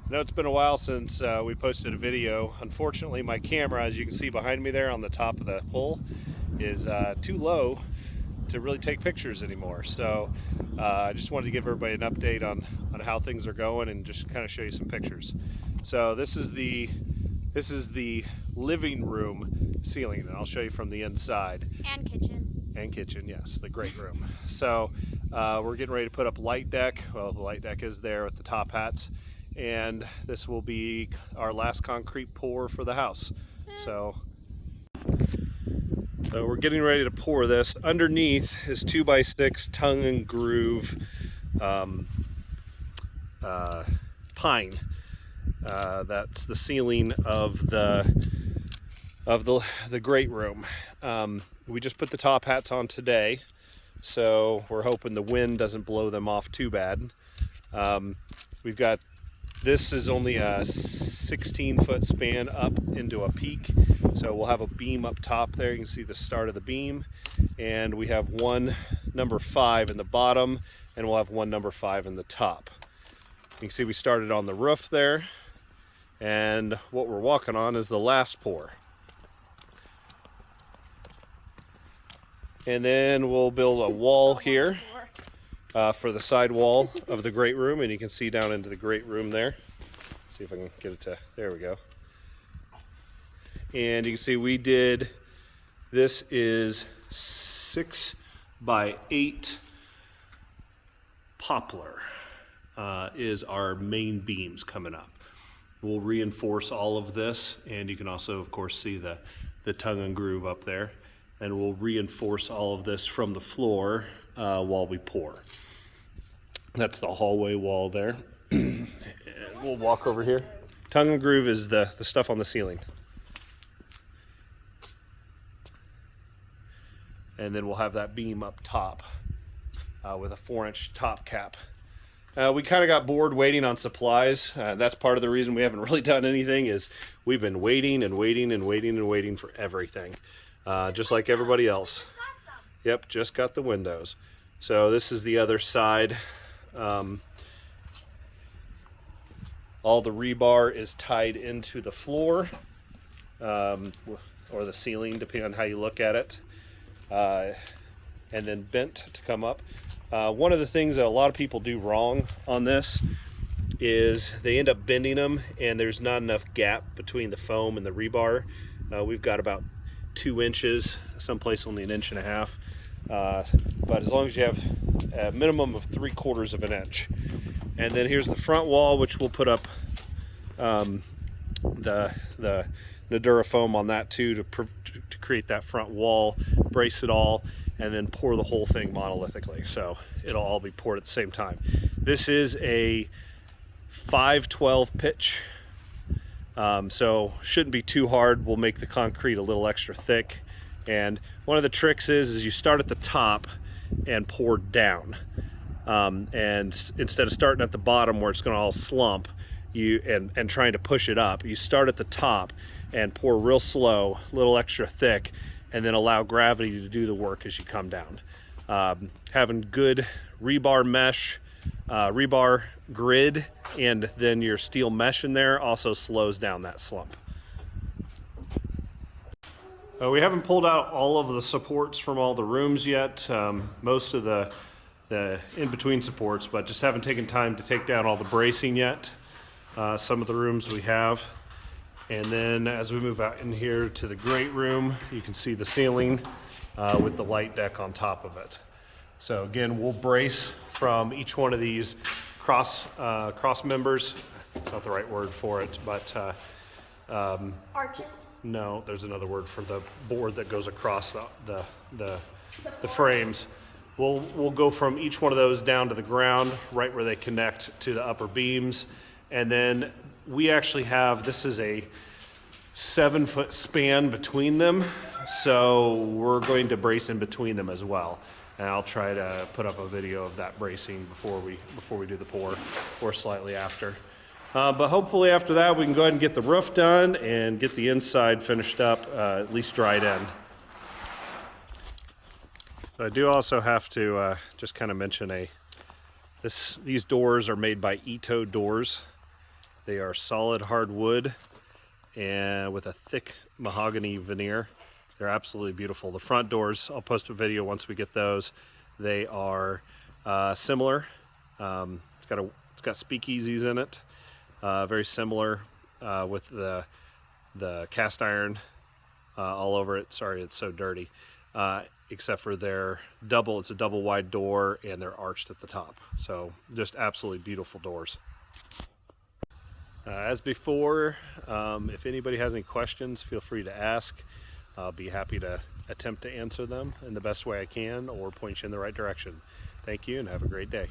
I know it's been a while since we posted a video. Unfortunately, my camera, as you can see behind me there on the top of the pole, is too low to really take pictures anymore. So I just wanted to give everybody an update on how things are going and just kind of show you some pictures. So this is the living room ceiling, and I'll show you from the inside. And kitchen. And kitchen, yes, the great room. So we're getting ready to put up light deck. Well, the light deck is there with the top hats, and this will be our last concrete pour for the house. So we're getting ready to pour this. Underneath is 2x6 tongue and groove pine. That's the ceiling of the great room. We just put the top hats on today, so we're hoping the wind doesn't blow them off too bad. We've got, this is only a 16-foot span up into a peak, so we'll have a beam up top there. You can see the start of the beam, and we have one number 5 in the bottom, and we'll have one number 5 in the top. You can see we started on the roof there, and what we're walking on is the last pour. And then we'll build a wall here for the side wall of the great room, and you can see down into the great room there. See if I can get it to, there we go. And you can see we did, this is 6x8 poplar is our main beams coming up. We'll reinforce all of this, and you can also of course see the tongue and groove up there. And we'll reinforce all of this from the floor while we pour. That's the hallway wall there. And we'll walk over here. Tongue and groove is the stuff on the ceiling. And then we'll have that beam up top with a 4-inch top cap. We kind of got bored waiting on supplies. That's part of the reason we haven't really done anything, is we've been waiting and waiting and waiting and waiting for everything. Just like everybody else. Yep, just got the windows. So this is the other side. All the rebar is tied into the floor, or the ceiling, depending on how you look at it, and then bent to come up. One of the things that a lot of people do wrong on this is they end up bending them, and there's not enough gap between the foam and the rebar. We've got about 2 inches, someplace only 1.5 inches, but as long as you have a minimum of 3/4 of an inch. And then here's the front wall, which we'll put up the Nudura foam on that too, to create that front wall, brace it all, and then pour the whole thing monolithically, so it'll all be poured at the same time. This is a 5/12 pitch. So shouldn't be too hard. We'll make the concrete a little extra thick. And one of the tricks is you start at the top and pour down. And instead of starting at the bottom where it's going to all slump, and trying to push it up, you start at the top and pour real slow, a little extra thick, and then allow gravity to do the work as you come down. Having good rebar mesh, rebar grid, and then your steel mesh in there also slows down that slump. We haven't pulled out all of the supports from all the rooms yet, most of the in-between supports, but just haven't taken time to take down all the bracing yet. Some of the rooms we have. And then as we move out in here to the great room, you can see the ceiling with the light deck on top of it. So again, we'll brace from each one of these cross members. It's not the right word for it, but Arches? no, there's another word for the board that goes across the frames. We'll go from each one of those down to the ground, right where they connect to the upper beams. And then we actually have, this is a 7-foot span between them, so we're going to brace in between them as well. And I'll try to put up a video of that bracing before we do the pour, or slightly after. But hopefully after that we can go ahead and get the roof done and get the inside finished up, at least dried in. So I do also have to just kind of mention these doors are made by Ito Doors, They are solid hardwood and with a thick mahogany veneer. They're absolutely beautiful. The front doors, I'll post a video once we get those. They are similar. It's got speakeasies in it, very similar with the cast iron all over it. Sorry, it's so dirty. Except for it's a double wide door and they're arched at the top. So just absolutely beautiful doors. As before, if anybody has any questions, feel free to ask. I'll be happy to attempt to answer them in the best way I can or point you in the right direction. Thank you and have a great day.